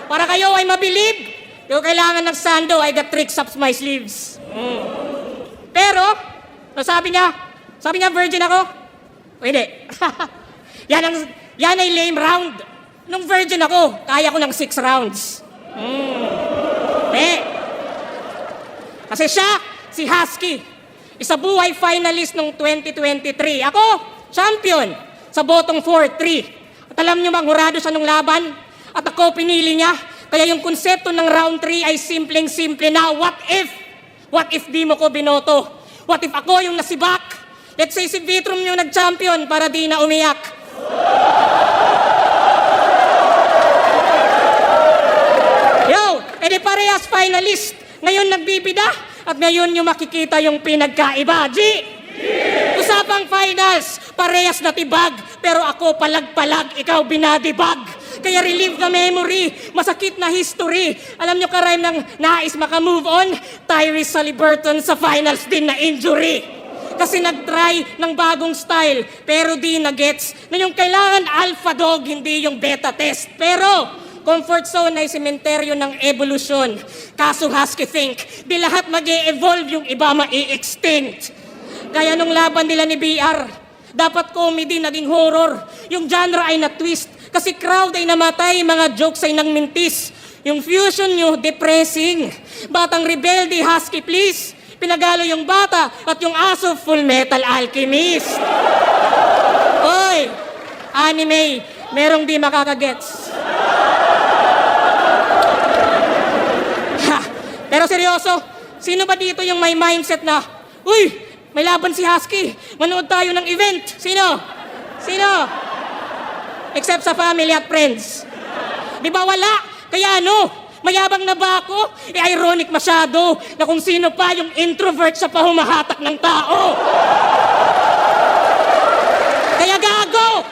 Para kayo ay mabilib, yung kailangan ng sando, I got tricks up my sleeves. Pero, sabi niya virgin ako? O hindi. Yan ay lame round. Nung virgin ako, kaya ko ng 6 rounds. Kasi siya, si Husky, isa buhay finalist nung 2023. Ako, champion sa botong 4-3. At alam niyo bang hurado siya nung laban? At ako pinili niya. Kaya yung konsepto ng round 3 ay simpleng-simple na, what if? What if di mo ko binoto? What if ako yung nasibak? Let's say si Vitrum yung nag-champion para di na umiyak. Yo, edi parehas finalist. Ngayon nagbibida at ngayon yung makikita yung pinagkaiba. G! Usapang finals, parehas na tibag, pero ako palag-palag, ikaw binadibag. Kaya relive the memory, masakit na history. Alam nyo karime ng nais makamove on? Tyrese Haliburton sa finals din na injury. Kasi nag-try ng bagong style, pero di na-gets na yung kailangan alpha dog, hindi yung beta test. Pero, comfort zone ay sementeryo ng evolusyon. Kaso Husky think, di lahat mag-e-evolve, yung iba ma-e-extinct. Kaya nung laban nila ni BR, dapat comedy naging horror. Yung genre ay na-twist, kasi crowd ay namatay, mga jokes ay nangmintis. Yung fusion nyo, depressing. Batang rebelde, Husky please. Pinagalo yung bata at yung aso, Full Metal Alchemist. Oy, anime, merong di makakagets. Pero seryoso, sino ba dito yung may mindset na, uy, may laban si Husky, manood tayo ng event? Sino? Except sa family at friends. Di ba wala? Kaya ano? Mayabang na ba ako? Ironic masyado na kung sino pa yung introvert sa pahumahatak ng tao. Kaya gago!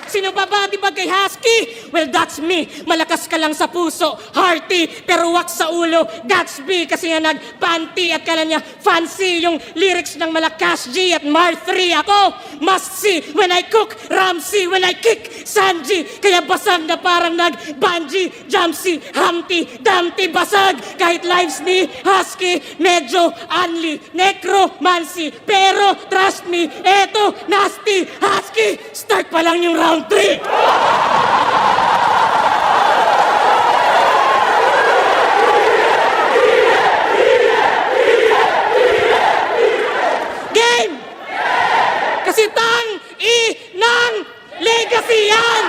Sino ba di ba kay Husky? Well, that's me. Malakas ka lang sa puso, hearty, pero wak sa ulo. That's me kasi nga nag-panty at kala niya fancy yung lyrics ng Malakas G at Mar 3. Ako, must see when I cook, Ramsey when I kick, Sanji. Kaya basag na parang nag-bungee, jumpsy, Humpty, Dumpty, basag. Kahit lives ni Husky, medyo unli, necromancy. Pero trust me, eto, nasty, Husky. Start pa lang yung round 3. Game! Kasi tang-i-nang legacy yan!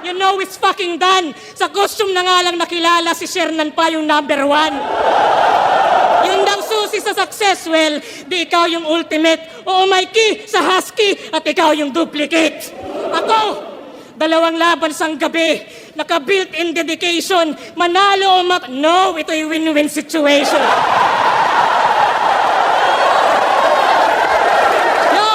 You know it's fucking done. Sa costume na nga lang nakilala si Shernan pa yung number 1. Yung daw susi sa success, well, di ikaw yung ultimate. Oo, Mikey, sa Husky, at ikaw yung duplicate. Ako, 2 laban sang gabi, naka-built-in dedication, manalo o no, ito yung win-win situation. No!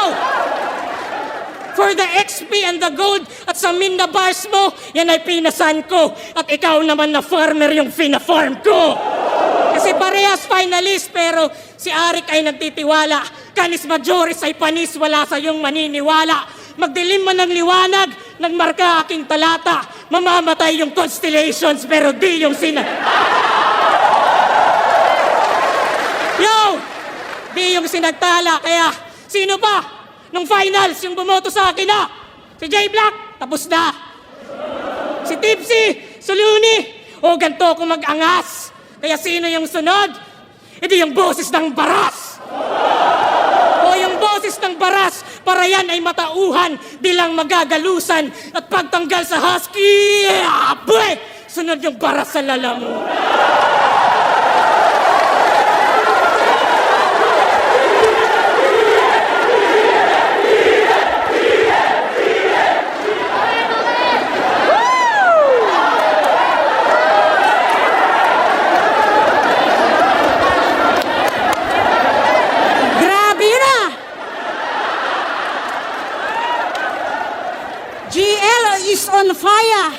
For the XP and the gold at sa minna bars mo, yan ay pinasan ko. At ikaw naman na farmer yung fina-farm ko. Kasi parehas finalist, pero si Arik ay nagtitiwala. Canis Majoris ay panis, wala sa iyong maniniwala. Magdilim man ng liwanag, nagmarka aking talata. Mamamatay yung constellations, pero di yung di yung sinagtala. Kaya, sino ba? Nung finals, yung bumoto sa akin na? Si J Black, tapos na. Si Tipsy, Suluni, o ganito ko mag-angas. Kaya sino yung sunod? Hindi yung boses ng baras. O yung boses ng baras, para yan ay matauhan, di lang magagalusan. At pagtanggal sa Husky, abe, sunod yung baras sa lalamu. GL is on fire.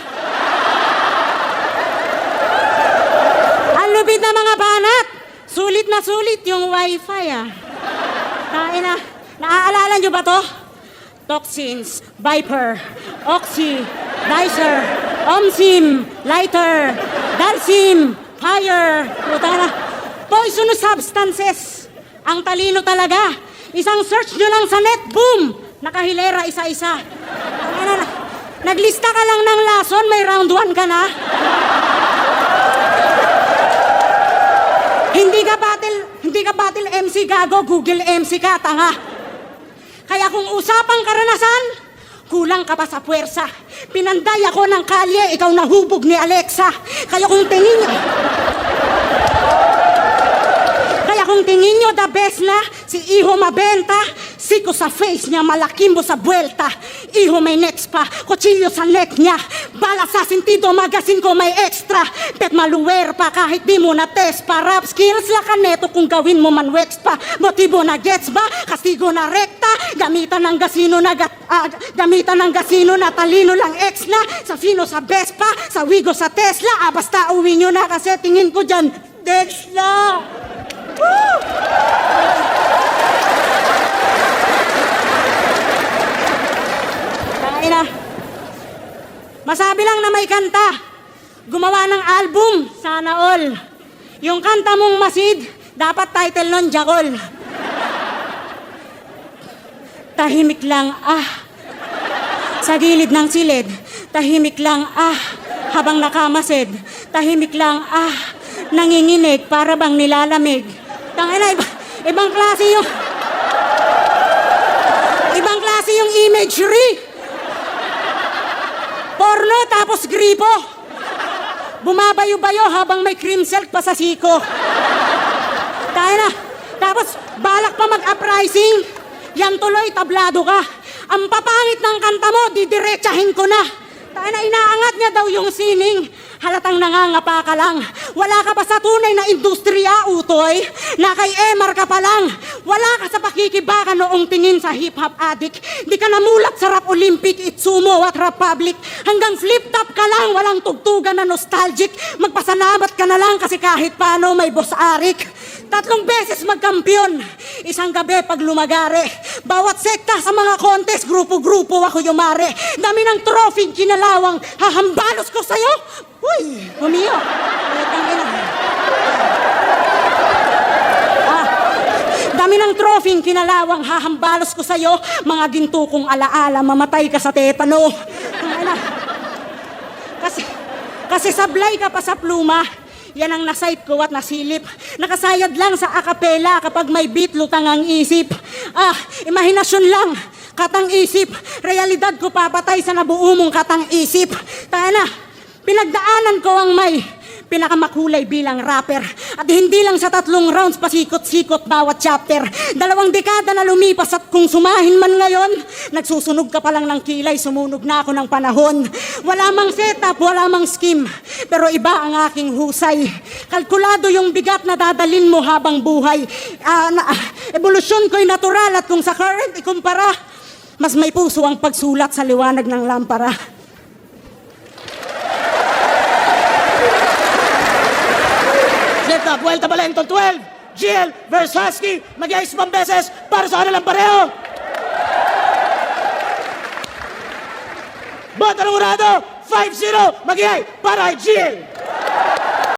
Ang lupit na mga banat. Sulit na sulit yung wifi na. Naaalala nyo ba to? Toxins, Viper, Oxy, Dicer, Omsim, lighter. Dalsim, fire. Puta na. Poisonous substances. Ang talino talaga. Isang search nyo lang sa net, boom! Nakahilera isa-isa. Naglista ka lang ng lason, may round 1 ka na. Hindi ka battle MC gago, Google MC ka, tanga. Kaya kung usapang karanasan, kulang ka pa sa puwersa. Pinanday ako ng kalye, ikaw nahubog ni Alexa. Kaya kung tingin nyo the best na, si Iho mabenta, siko sa face niya, malakimbo sa buwelta. Iho may next pa, kutsilyo sa neck niya. Bala sa sentido, magasin ko may extra. Pet maluwer pa kahit di mo na test pa. Rap skills la kaneto kung gawin mo man wax pa. Motibo na gets ba? Kastigo na rekta. Gamitan ng gasino na talino lang ex na. Sa Fino sa Vespa, sa Wigo sa Tesla. Basta uwi nyo na kasi tingin ko dyan, Tesla. Woo! Tangina. Masabi lang na may kanta. Gumawa ng album, sana all. Yung kanta mong Masid, dapat title nun, Jakol. Tahimik lang, sa gilid ng silid. Tahimik lang, habang nakamasid. Tahimik lang, nanginginig para bang nilalamig. Tangina, ibang klase yung imagery. Porno tapos gripo. Bumabayo-bayo habang may cream silk pa sa siko. Tangina, tapos balak pa mag-uprising. Yan tuloy, tablado ka. Ang papangit ng kanta mo, didiretsahin ko na. Tangina, inaangat niya daw yung sining. Halatang nangangapa ka lang. Wala ka pa sa tunay na industriya, utoy. Na kay Emar ka pa lang. Wala ka sa pakikibaka noong tingin sa hip-hop addict. Di ka namulat sa rap Olympic, Itsumo at rap public. Hanggang flip-top ka lang, walang tugtugan na nostalgic. Magpasalamat ka na lang kasi kahit paano may boss Arik. 3 beses magkampiyon. Isang gabi pag lumagare. Bawat sekta sa mga contest, grupo-grupo ako yumare. Dami ng trophy, kinalawang hahambalos ko sa'yo. Uy, humiyo. Dami ng trophy, kinalawang hahambalos ko sa'yo. Mga ginto kong alaala, mamatay ka sa tetano. Kasi sablay ka pa sa pluma. Yan ang nasight ko at nasilip. Nakasayad lang sa akapela kapag may beat, lutang ang isip. Imahinasyon lang, katang isip. Realidad ko papatay sa nabuo mong katang isip. Tana, pinagdaanan ko ang may pinakamakulay bilang rapper. At hindi lang sa 3 rounds pasikot-sikot bawat chapter. 2 dekada na lumipas at kung sumahin man ngayon, nagsusunog ka pa lang ng kilay, sumunog na ako ng panahon. Wala mang setup, wala mang scheme, pero iba ang aking husay. Kalkulado yung bigat na dadalin mo habang buhay. Evolusyon ko'y natural at kung sa current ikumpara, mas may puso ang pagsulat sa liwanag ng lampara. Vuelta Balento 12, GL versus Husky, mag-ice 5 beses para sa kanilang pareho. Bota ng urado, 5-0, mag-iay para kay GL.